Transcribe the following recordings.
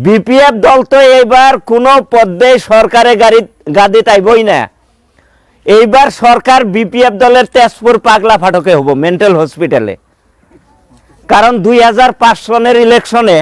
BPF দল তো এইবার কোনো পদ্মে সরকারে গাদি তাইবই না। এইবার সরকার বিপিএফ দলের তেজপুর পাগলা ফাটকে হবো মেন্টাল হসপিটালে। কারণ 2005 সনের ইলেকশনে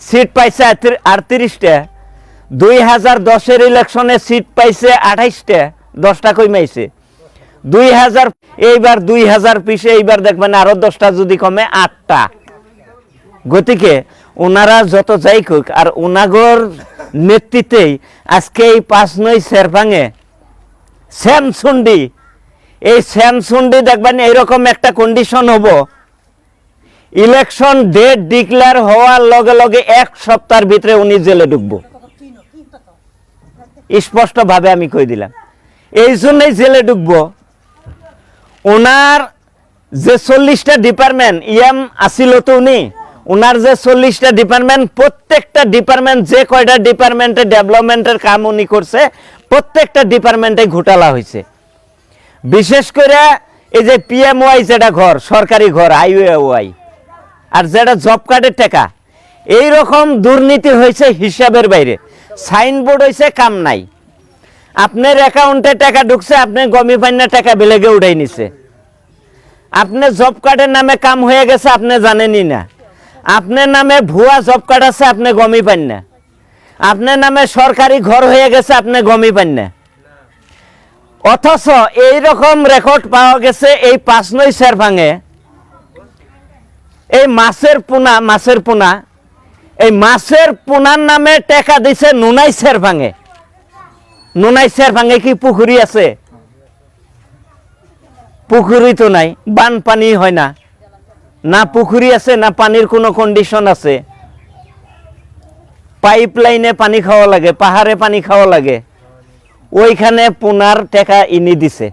সিট পাইছে 38টা, 2010-এর ইলেকশনে সিট পাইছে 28টা, 10টা কমাইছে। 2000 এইবার 2020 এইবার দেখবেন আরো 10টা যদি কমে 8টা। গতিকে ওনারা যত যাই হোক আর ওনাগর নেতৃত্বেই আজকে এই 5-9 শেরভাঙে শ্যামসুন্ডি, এই শ্যামসুন্ডি দেখবেন এইরকম একটা কন্ডিশন হবো, ইলেকশন ডেট ডিক্লেয়ার হওয়ার লগে লগে 1 সপ্তাহের ভিতরে উনি জেলে ঢুকবো। স্পষ্ট ভাবে আমি কই দিলাম, এই জন্যই জেলে ঢুকবো। ওনার যে 40টা ডিপার্টমেন্ট ইয়াম আসিল তো উনি, ওনার যে 40টা ডিপার্টমেন্ট, প্রত্যেকটা ডিপার্টমেন্ট যে কয়টা ডিপার্টমেন্টে ডেভেলপমেন্টের কাম উনি করছে প্রত্যেকটা ডিপার্টমেন্টে ঘোটালা হয়েছে। বিশেষ করে এই যে পিএমওয়াই যেটা ঘর, সরকারি ঘর, আইওয়াই, আর যেটা জব কার্ডের টাকা, এইরকম দুর্নীতি হয়েছে হিসাবের বাইরে। সাইনবোর্ড হয়েছে কাম নাই, আপনার অ্যাকাউন্টে টাকা ঢুকছে, আপনি গমি পান্না টাকা বেলেগে উঠাই নিছে। আপনার জব কার্ডের নামে কাম হয়ে গেছে আপনি জানেনই না, আপনার নামে ভুয়া জব কার্ড আছে আপনি গমি পান না, আপনার নামে সরকারি ঘর হয়ে গেছে আপনি গমি পান না। অথচ এইরকম রেকর্ড পাওয়া গেছে এই 5-9 শেরভাঙে। এই মাছের পোনা, এই মাছের পোনার নামে টাকা দিছে নুনাই শেরভাঙে। নুনাই শেরভাঙে কি পুকুরি আছে? পুকুরি তো নাই, বানপানি হয় না, না পুকুরি আছে না পানির কোনো কন্ডিশন আছে। পাইপ লাইনে পানি খাওয়া লাগে, পাহাড়ে পানি খাওয়া লাগে। ওইখানে পোনার টাকা ইনি দিছে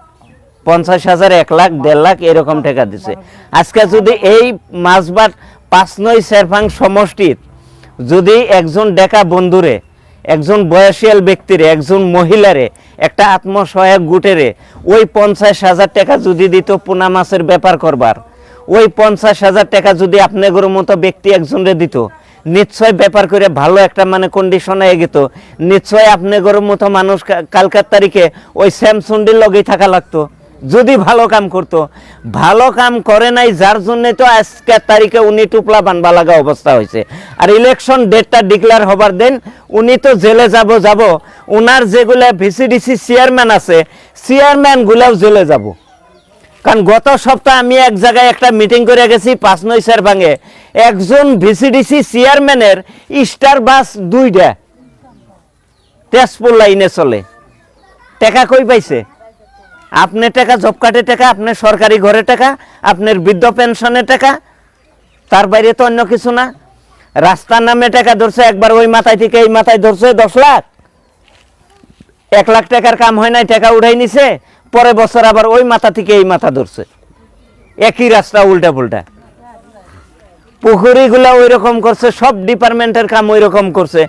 50,000, 1 লাখ, 1.5 লাখ এরকম টাকা দিছে। আজকে যদি এই মাছবাট 5-9 শেরভাং সমষ্টির যদি একজন ডেকা বন্ধুরে, একজন বয়সিয়াল ব্যক্তিরে, একজন মহিলারে, একটা আত্মসহায়ক গুটেরে ওই 50,000 টাকা যদি দিত পোনা মাছের ব্যাপার করবার, ওই 50,000 টাকা যদি আপনাদের মতো ব্যক্তি একজনরে দিত, নিশ্চয় ব্যাপার করে ভালো একটা মানে কন্ডিশনে এগিত। নিশ্চয় আপনাদের মতো মানুষ কালকার তারিখে ওই শ্যামসুন্ডির লগেই থাকা লাগতো যদি ভালো কাম করতো। ভালো কাম করে নাই, যার জন্য তো আজকের তারিখে উনি টুপলা বানবা লাগা অবস্থা হয়েছে। আর ইলেকশন ডেটটা ডিক্লেয়ার হবার দিন উনি তো জেলে যাব। ওনার যেগুলা ভিসিডিসি চেয়ারম্যান আছে, চেয়ারম্যান গুলাও জেলে যাব। কারণ গত সপ্তাহে আমি এক জায়গায় একটা মিটিং করে গেছি 5-9 শেরভাঙে, একজন ভিসিডিসি চেয়ারম্যানের স্টার বাস 2টা তেজপুর লাইনে চলে। টাকা কই পাইছে? আপনার টাকা, জব কার্ডের টাকা, আপনার সরকারি ঘরের টাকা, আপনার বৃদ্ধ পেনশনের টাকা, তার বাইরে তো অন্য কিছু না। রাস্তার নামে টাকা ধরছে, একবার ওই মাথায় থেকে এই মাথায় ধরছে 10 লাখ, 1 লাখ টাকার কাম হয় নাই, টাকা উঠাই নিছে, পরে বছর আবার ওই মাথা থেকে এই মাথা ধরছে, একই রাস্তা উল্টা পুল্টা। পুকুরিগুলা ওই রকম করছে, সব ডিপার্টমেন্টের কাম ওই রকম করছে।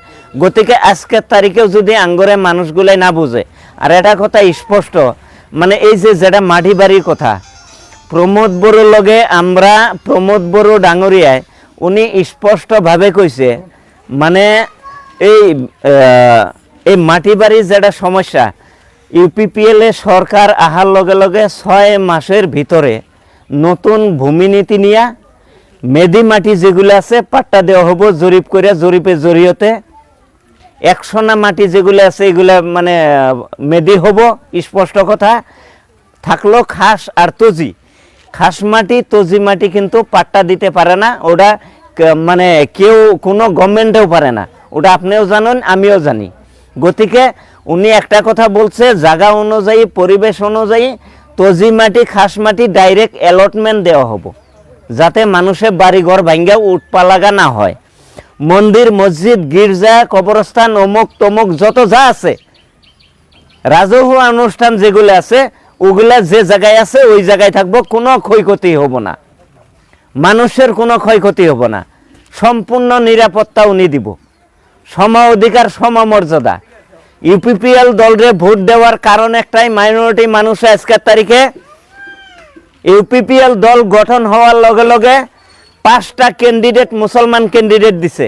গতিকে আজকের তারিখেও যদি আঙ্গরে মানুষগুলাই না বুঝে, আর এটা কথা স্পষ্ট, মানে এই যে যেটা মাটি বাড়ির কথা, প্রমোদ বড়োর লগে আমরা, প্রমোদ বড়ো ডাঙরিয়ায় উনি স্পষ্টভাবে কইছে, মানে এই মাটি বাড়ির যেটা সমস্যা, ইউপিপিএল এ সরকার আহার লগে লগে 6 মাসের ভিতরে নতুন ভূমি নীতি নিয়া মেদি মাটি যেগুলো আছে পাট্টা দেওয়া হবো জরিপ করে, জরিপের জরিয়তে 100 মাটি যেগুলো আছে এগুলা মানে মেদি হব। স্পষ্ট কথা থাকলো খাস আর তজি। খাস মাটি, তজি মাটি কিন্তু পাট্টা দিতে পারে না, ওটা মানে কেউ কোনো গভর্নমেন্টেও পারে না, ওটা আপনিও জানেন আমিও জানি। গতিকে উনি একটা কথা বলছে, জায়গা অনুযায়ী, পরিবেশ অনুযায়ী তজি মাটি, খাস মাটি ডাইরেক্ট অ্যালটমেন্ট দেওয়া হবো, যাতে মানুষের বাড়িঘর ভাঙ্গা উঠপালাগা না হয়। মন্দির, মসজিদ, গির্জা, কবরস্থান, অমুক তমুক যত যা আছে, রাজহুয়া অনুষ্ঠান যেগুলো আছে, ওগুলা যে জায়গায় আছে ওই জায়গায় থাকবো, কোনো ক্ষয়ক্ষতি হবো না, মানুষের কোনো ক্ষয়ক্ষতি হবো না, সম্পূর্ণ নিরাপত্তা উনি দিব, সম অধিকার, সমমর্যাদা। ইউপিপিএল দলরে ভোট দেওয়ার কারণ একটাই, মাইনরিটি মানুষ আজকের তারিখে ইউপিপিএল দল গঠন হওয়ার লগে লগে 5টা ক্যান্ডিডেট মুসলমান ক্যান্ডিডেট দিছে,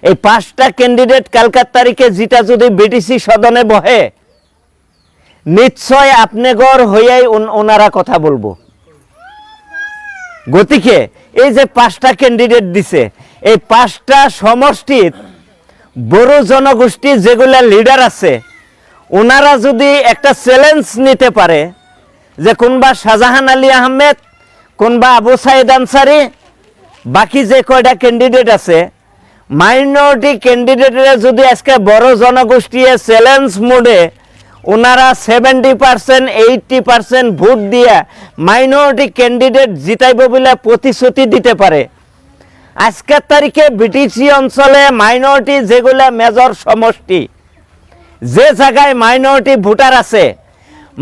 এই 5টা ক্যান্ডিডেট কালকার তারিখে যেটা যদি বিটিসি সদনে বহে, নিশ্চয় আপনাগর হইয়াই ওনারা কথা বলবো। গতিকে এই যে 5টা ক্যান্ডিডেট দিছে, এই 5টা সমষ্টির বড় জনগোষ্ঠী যেগুলা লিডার আছে, ওনারা যদি একটা চ্যালেঞ্জ নিতে পারে যে কোনবা শাহজাহান আলী আহমেদ, কোনবা আবু সাইদ আনসারি, বাকি যে কয়টা ক্যান্ডিডেট আছে, মাইনরিটি ক্যান্ডিডেটরা যদি আজকে বড় জনগোষ্ঠী চ্যালেঞ্জ মোডে ওনারা 70% 80% ভোট দিয়ে মাইনরিটি ক্যান্ডিডেট জিতাইব বলে প্রতিশ্রুতি দিতে পারে, আজকের তারিখে বিটিসি অঞ্চলে মাইনরিটি যেগুলা মেজর সমষ্টি, যে জায়গায় মাইনরিটি ভোটার আছে,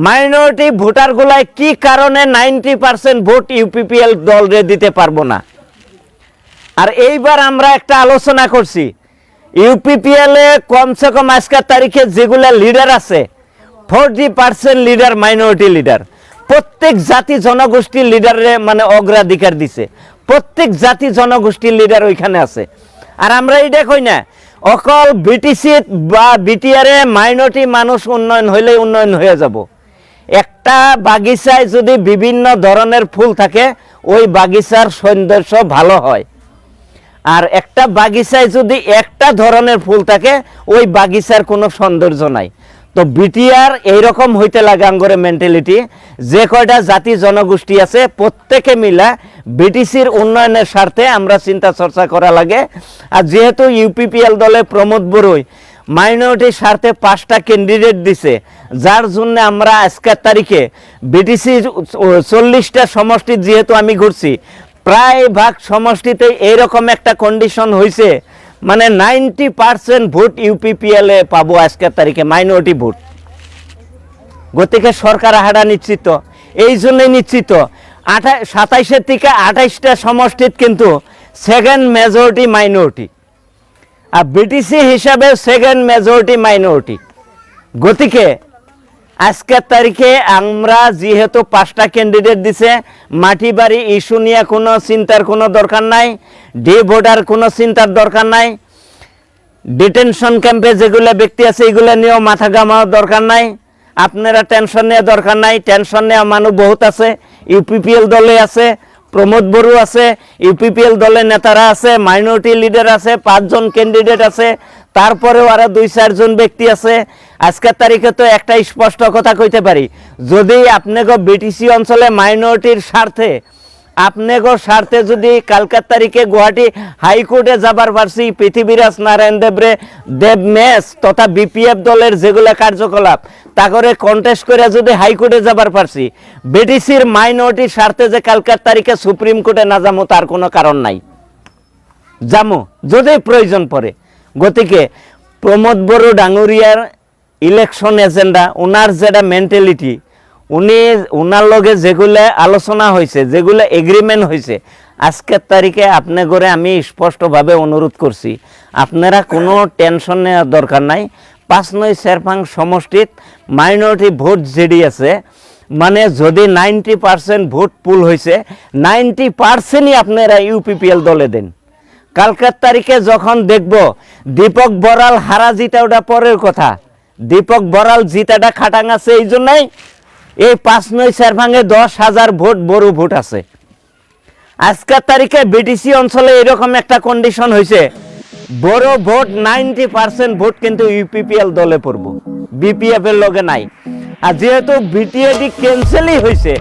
মাইনরিটি ভোটারগুলাই কি কারণে 90% ভোট ইউপিপিএল দলরে দিতে পারবো না? আর এইবার আমরা একটা আলোচনা করছি, ইউপিপিএল এ কমসে কম আজকের তারিখে যেগুলা লিডার আছে 40% লিডার মাইনরিটি লিডার। প্রত্যেক জাতি জনগোষ্ঠীর লিডারে মানে অগ্রাধিকার দিছে, প্রত্যেক জাতি জনগোষ্ঠীর লিডার ওইখানে আছে। আর আমরা এটা কই না অকল বিটিসি বা বিটিআরে মাইনরিটি মানুষ উন্নয়ন হইলে উন্নয়ন হয়ে যাব। একটা বাগিচায় যদি বিভিন্ন ধরনের ফুল থাকে, ওই বাগিচার সৌন্দর্য ভালো হয়। আর একটা বাগিচায় যদি একটা ধরনের ফুল থাকে, ওই বাগিচার কোনো সৌন্দর্য নাই। তো বিটিআর এইরকম হইতে লাগে আঙ্গরে মেন্টালিটি, যে কয়টা জাতি জনগোষ্ঠী আছে প্রত্যেকে মিলা বিটিসির উন্নয়নের স্বার্থে আমরা চিন্তা চর্চা করা লাগে। আর যেহেতু ইউপিপিএল দলে প্রমোদ বড়ুই মাইনরিটির স্বার্থে 5টা ক্যান্ডিডেট দিছে, যার জন্য আমরা আজকের তারিখে বিটিসির 40টা সমষ্টি যেহেতু আমি ঘুরছি, প্রায় ভাগ সমষ্টিতে এইরকম একটা কন্ডিশন হয়েছে, মানে 90% ভোট ইউপিপিএল এ পাবো আজকের তারিখে মাইনরিটি ভোট। গতিকে সরকার হাঁটা নিশ্চিত, এই জন্যই নিশ্চিত 27 থেকে 28টা সমষ্টিত কিন্তু সেকেন্ড মেজরিটি মাইনরিটি, আর বিটিসি হিসাবে সেকেন্ড মেজরিটি মাইনরিটি। গতিকে আজকের তারিখে আমরা যেহেতু 5টা ক্যান্ডিডেট দিছে, মাটি বাড়ি ইস্যু নিয়ে কোনো চিন্তার কোনো দরকার নাই, ডি ভোটার কোনো চিন্তার দরকার নাই, ডিটেনশন ক্যাম্পে যেগুলো ব্যক্তি আছে এগুলো নিয়েও মাথা ঘামানোর দরকার নাই, আপনারা টেনশন নেওয়া দরকার নাই। টেনশন নেওয়া মানুষ বহুত আছে, ইউপিপিএল দলে আছে, প্রমোদ বড়ু আছে, ইউপিপিএল দলের নেতারা আছে, মাইনরিটি লিডার আছে, 5 জন ক্যান্ডিডেট আছে, তারপরেও আরো 2-4 জন ব্যক্তি আছে। আজকের তারিখে তো একটা স্পষ্ট কথা কইতে পারি, যদি আপনাকে বিটিসি অঞ্চলে মাইনরিটির স্বার্থে আপনাগো স্বার্থে যদি কালকার তারিখে গুয়াহাটি হাইকোর্টে যাবার পারছি, পৃথিবীরাজ নারায়ণ দেব মেস তথা বিপিএফ দলের যেগুলো কার্যকলাপ তা করে কন্টেস্ট করে যদি হাইকোর্টে যাবার পারছি, বিটিসির মাইনরিটির স্বার্থে যে কালকার তারিখে সুপ্রিম কোর্টে না যাবো তার কোনো কারণ নাই, যাবো যদি প্রয়োজন পড়ে। গতিকে প্রমোদ বড়ু ডাঙ্গুরিয়ার ইলেকশন এজেন্ডা, ওনার যেটা মেন্টালিটি, ওনার লগে যেগুলো আলোচনা হয়েছে, যেগুলো এগ্রিমেন্ট হয়েছে, আজকের তারিখে আপনাগরে আমি স্পষ্টভাবে অনুরোধ করছি, আপনারা কোনো টেনশন নেওয়ার দরকার নাই। 5-9 শেরপাং সমষ্টিত মাইনরিটি ভোট যেটি আছে, মানে যদি 90% ভোট পুল হয়েছে, 90%ই আপনারা ইউপিপিএল দলে দেন। কালকার তারিখে যখন দেখব দীপক বড়াল হারা জিতা, ওটা পরের কথা, দীপক বড়াল জিতাটা খাটাং আছে, এই জন্যই এই 5-9 শেরপাঙে 10,000 ভোট বড় ভোট আছে। আজকের তারিখে বিটিসি অঞ্চলে এরকম একটা কন্ডিশন হয়েছে, বড় ভোট 90% ভোট কিন্তু ইউপিপিএল দলে পড়ব, বিপিএফ এর লগে নাই। আর যেহেতু বিটিএডি ক্যান্সেলই হয়েছে,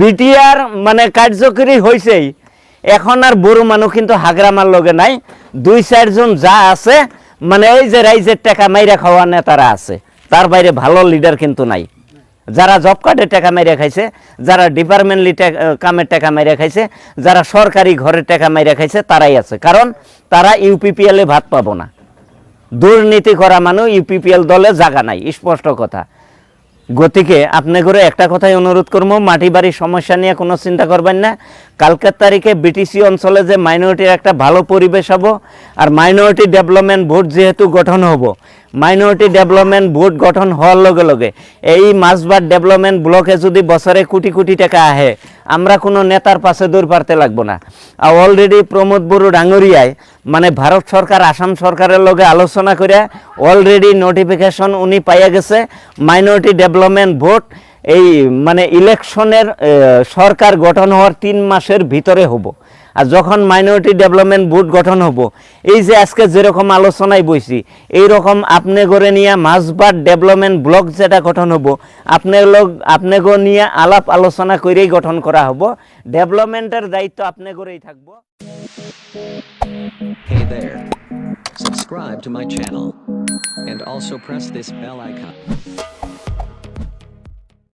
বিটিআর মানে কার্যকরী হয়েছেই, এখন আর বড় মানুষ কিন্তু হাগরামার লগে নাই। 2-4 জন যা আছে, মানে এই যে রাইজের টাকা মাইরা খাওয়া নেতারা আছে, তার বাইরে ভালো লিডার কিন্তু নাই। যারা জব কার্ডের টাকা মাইরা খাইছে, যারা ডিপার্টমেন্টলি কামের টাকা মাইরা খাইছে, যারা সরকারি ঘরের টাকা মাইরা খাইছে, তারাই আছে। কারণ তারা ইউপিপিএল এ ভাত পাবো না। দুর্নীতি করা মানুষ ইউপিপিএল দলে জায়গা নাই, স্পষ্ট কথা। গতিকে আপনি করে একটা কথাই অনুরোধ করবো, মাটি বাড়ির সমস্যা নিয়ে কোনো চিন্তা করবেন না। কালকের তারিখে বিটিসি অঞ্চলে যে মাইনরিটির একটা ভালো পরিবেশ হবো, আর মাইনরিটি ডেভেলপমেন্ট বোর্ড যেহেতু গঠন হব, মাইনরিটি ডেভেলপমেন্ট বোর্ড গঠন হওয়ার লগে লগে এই মাছবাদ ডেভেলপমেন্ট ব্লকে যদি বছরে কোটি কোটি টাকা আহে, আমরা কোনো নেতার পাশে দৌড় পারতে লাগবো না। আর অলরেডি প্রমোদ বড়ু ডাঙ্গরিয়ায় মানে ভারত সরকার আসাম সরকারের লগে আলোচনা করে অলরেডি নোটিফিকেশন উনি পাইয়া গেছে। মাইনরিটি ডেভেলপমেন্ট বোর্ড এই মানে ইলেকশনের সরকার গঠন হওয়ার 3 মাসের ভিতরে হবো। আর যখন মাইনরিটি ডেভেলপমেন্ট বোর্ড গঠন হবো, এই যে আজকে যেরকম আলোচনায় বইছি, এইরকম আপনি করে নিয়ে মাছবাদ ডেভেলপমেন্ট ব্লক যেটা গঠন হবো, আপনি গো নিয়ে আলাপ আলোচনা করেই গঠন করা হবো। ডেভেলপমেন্টের দায়িত্ব আপনি করেই থাকবো। Hey there. Subscribe to my channel and also press this bell icon.